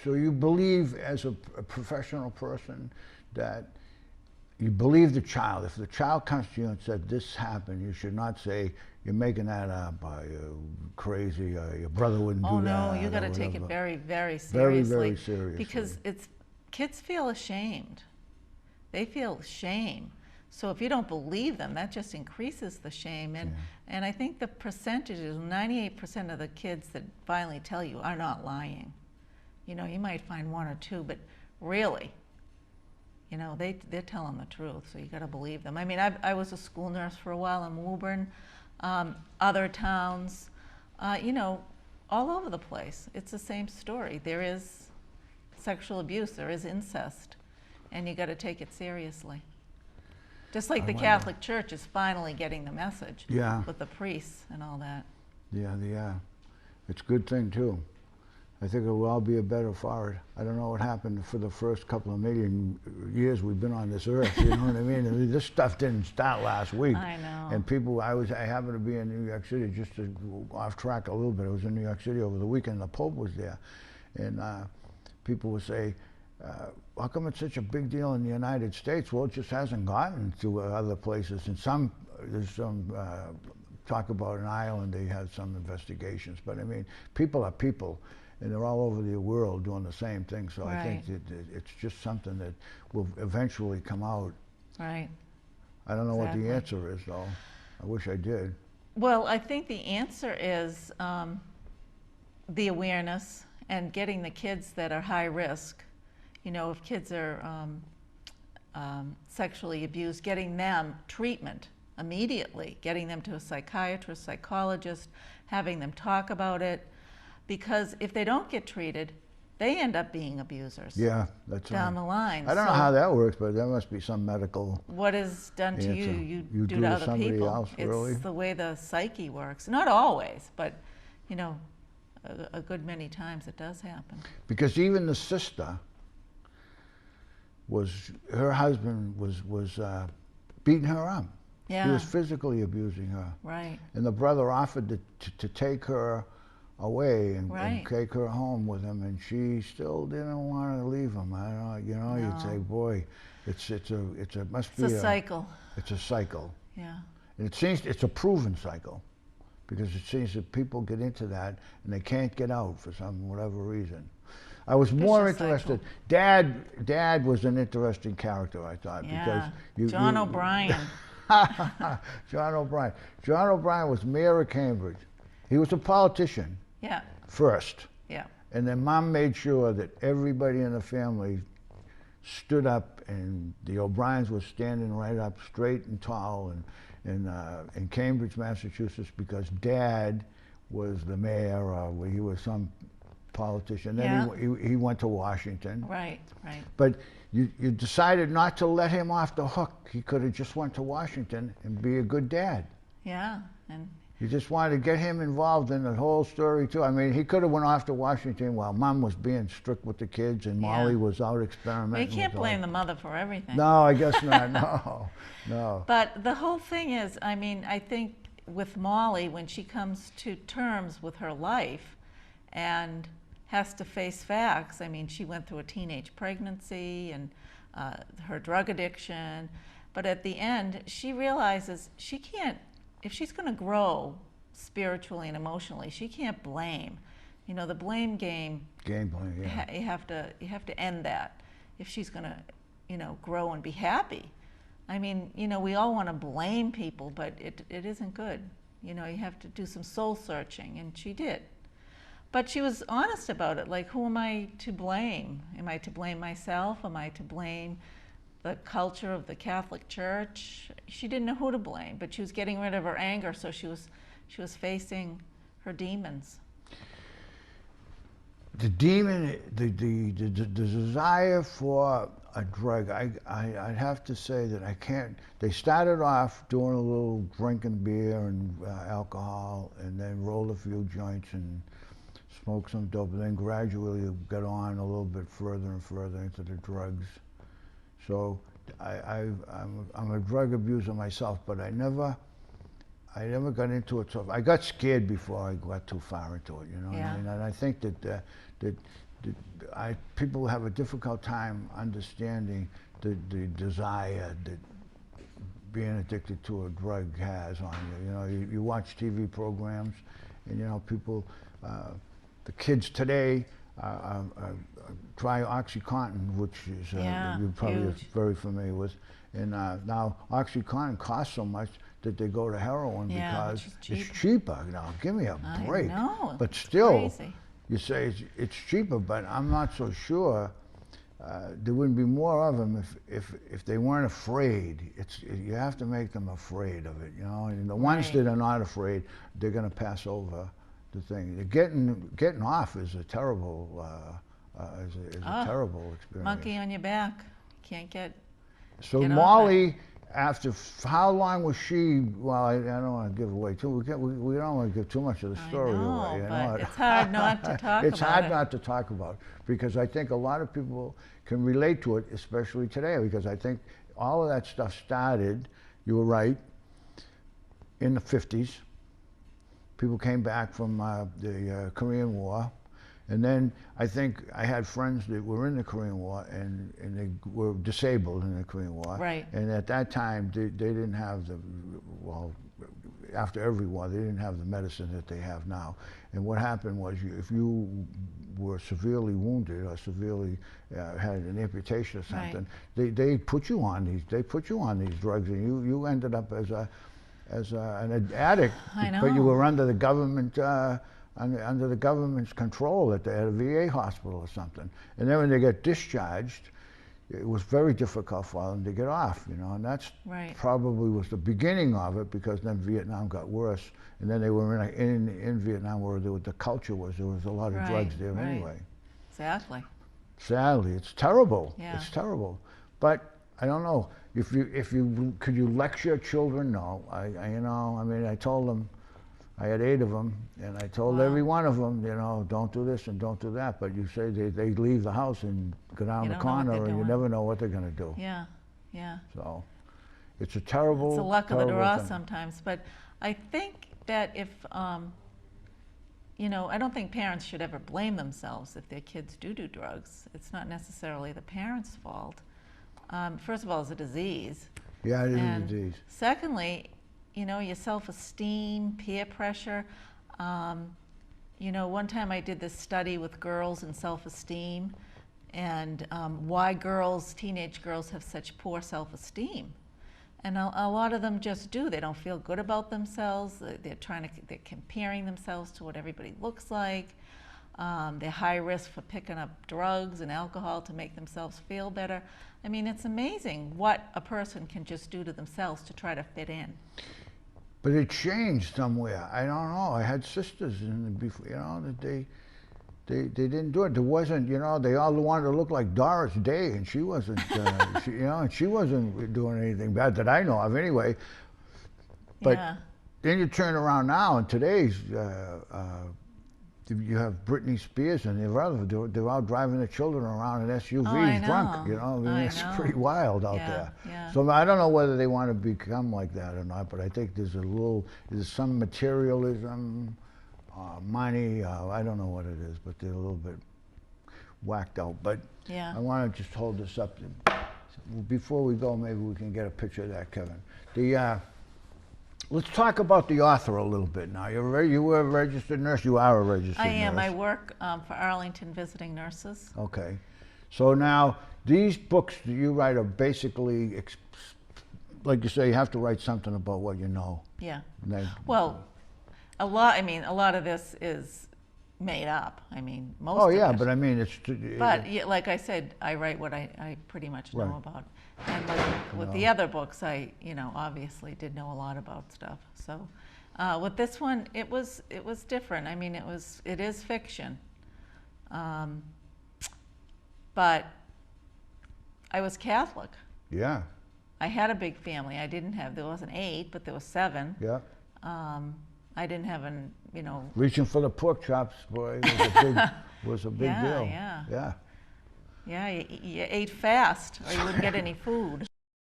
So you believe, as a professional person, that you believe the child. If the child comes to you and said, this happened, you should not say, you're making that up, or you're crazy, or your brother wouldn't do that. Oh no, you got to take it very, very Very, seriously. very seriously. Because kids feel ashamed. They feel shame. So if you don't believe them, that just increases the shame. And I think the percentage is 98% of the kids that finally tell you are not lying. You know, you might find one or two, but really, you know, they're telling the truth, so you got to believe them. I mean, I was a school nurse for a while in Woburn, other towns, you know, all over the place. It's the same story. There is sexual abuse, there is incest, and you got to take it seriously. Just like the Catholic Church is finally getting the message with the priests and all that. Yeah. It's a good thing, too. I think it will all be a better for it. I don't know what happened for the first couple of million years we've been on this earth, you know what I mean? This stuff didn't start last week. I know. And people, I happened to be in New York City, just to go off track a little bit. I was in New York City over the weekend, the Pope was there. And people would say, how come it's such a big deal in the United States? Well, it just hasn't gotten to other places. And there's some talk about in Ireland, they had some investigations. But I mean, people are people. And they're all over the world doing the same thing. So I think that it's just something that will eventually come out. Right. I don't know what the answer is, though. I wish I did. Well, I think the answer is the awareness and getting the kids that are high risk. You know, if kids are sexually abused, getting them treatment immediately, getting them to a psychiatrist, psychologist, having them talk about it. Because if they don't get treated, they end up being abusers. Yeah, that's down the line. I don't know how that works, but there must be some medical. What is done to you, you do to other people. Else, really? It's the way the psyche works. Not always, but you know, a good many times it does happen. Because even the sister her husband was beating her up. Yeah. He was physically abusing her. Right. And the brother offered to take her away and take her home with him, and she still didn't want to leave him. I don't know, you know, you'd say, boy, it must be a cycle. It's a cycle. Yeah. And it seems it's a proven cycle, because it seems that people get into that and they can't get out for whatever reason. I was more interested. Dad was an interesting character, I thought, because John O'Brien. John O'Brien. John O'Brien was mayor of Cambridge. He was a politician. Yeah. First. Yeah. And then Mom made sure that everybody in the family stood up, and the O'Briens were standing right up, straight and tall, in Cambridge, Massachusetts, because Dad was the mayor, or he was some politician. Then he went to Washington. Right. But you decided not to let him off the hook. He could have just went to Washington and be a good dad. Yeah. And you just wanted to get him involved in the whole story, too. I mean, he could have went off to Washington while Mom was being strict with the kids and Molly was out experimenting. Well, you can't blame the mother for everything. No, I guess not. No. But the whole thing is, I mean, I think with Molly, when she comes to terms with her life and has to face facts, I mean, she went through a teenage pregnancy and her drug addiction, but at the end, she realizes she can't, if she's going to grow spiritually and emotionally, she can't blame. You know, the blame game. You have to end that if she's going to, you know, grow and be happy. I mean, you know, we all want to blame people, but it isn't good. You know, you have to do some soul searching, and she did. But she was honest about it. Like, who am I to blame? Am I to blame myself? Am I to blame the culture of the Catholic Church? She didn't know who to blame, but she was getting rid of her anger, so she was facing her demons. The demon, the desire for a drug, I'd have to say that I can't. They started off doing a little drinking beer and alcohol, and then rolled a few joints and smoked some dope, and then gradually got on a little bit further and further into the drugs. So I'm a drug abuser myself, but I never got into it. So I got scared before I got too far into it, you know what I mean? And I think that people have a difficult time understanding the desire that being addicted to a drug has on you. You know, you watch TV programs, and you know people, the kids today try OxyContin, which is you probably are very familiar with, and now OxyContin costs so much that they go to heroin because it's cheaper. You know, give me a break. I know, but still, crazy. You say it's cheaper, but I'm not so sure. There wouldn't be more of them if they weren't afraid. You have to make them afraid of it, you know. And the ones that are not afraid, they're going to pass over the thing. Getting off is a terrible terrible experience. Monkey on your back, can't get. So get Molly, after how long was she? Well, I don't want to give away too. We don't want to give too much of the story away. You know? But it's hard not to talk about it. It's hard not to talk about because I think a lot of people can relate to it, especially today. Because I think all of that stuff started. You were right. In the 50s, people came back from the Korean War. And then I think I had friends that were in the Korean War and they were disabled in the Korean War. Right. And at that time, they didn't have after every war, they didn't have the medicine that they have now. And what happened was if you were severely wounded or severely had an amputation or something, they put you on these drugs and you ended up as an addict. I know. But you were under the government under the government's control at a VA hospital or something. And then when they get discharged, it was very difficult for them to get off, you know, and that's probably was the beginning of it because then Vietnam got worse. And then they were in Vietnam where the culture was, there was a lot of drugs there anyway. Exactly. Sadly, it's terrible. Yeah. It's terrible. But I don't know, could you lecture children? No, I told them, I had 8 of them, and I told every one of them, you know, don't do this and don't do that. But you say they leave the house and go down the corner, and you never know what they're going to do. Yeah, yeah. So it's a terrible. It's the luck of the draw thing. sometimes. But I think that if, you know, I don't think parents should ever blame themselves if their kids do drugs. It's not necessarily the parents' fault. First of all, it's a disease. Yeah, it is a disease. Secondly, you know, your self-esteem, peer pressure. You know, one time I did this study with girls and self-esteem and why teenage girls have such poor self-esteem. And a lot of them just do. They don't feel good about themselves. They're comparing themselves to what everybody looks like. They're high risk for picking up drugs and alcohol to make themselves feel better. I mean, it's amazing what a person can just do to themselves to try to fit in. But it changed somewhere. I don't know. I had sisters, before, you know, that they didn't do it. There wasn't, you know, they all wanted to look like Doris Day, and she wasn't, you know, and she wasn't doing anything bad that I know of, anyway. But then you turn around now, and today's, you have Britney Spears and they're all driving their children around in SUVs drunk, you know. I mean, it's pretty wild out there. Yeah. So I don't know whether they want to become like that or not, but I think there's some materialism, money, I don't know what it is, but they're a little bit whacked out. But I want to just hold this up. Before we go, maybe we can get a picture of that, Kevin. Let's talk about the author a little bit now. You were a registered nurse. You are a registered nurse. I am. I work for Arlington Visiting Nurses. Okay. So now, these books that you write are basically, like you say, you have to write something about what you know. Yeah. Well, a lot of this is made up. I mean, most of it. But I mean, But like I said, I write what I pretty much know about. And with the other books, I, you know, obviously did know a lot about stuff. So with this one, it was different. I mean, it is fiction. But I was Catholic. Yeah. I had a big family. There wasn't 8, but there was 7. Yeah. I didn't have you know. Reaching for the pork chops, boy, was a big deal. Yeah. Yeah. Yeah, you ate fast or you wouldn't get any food.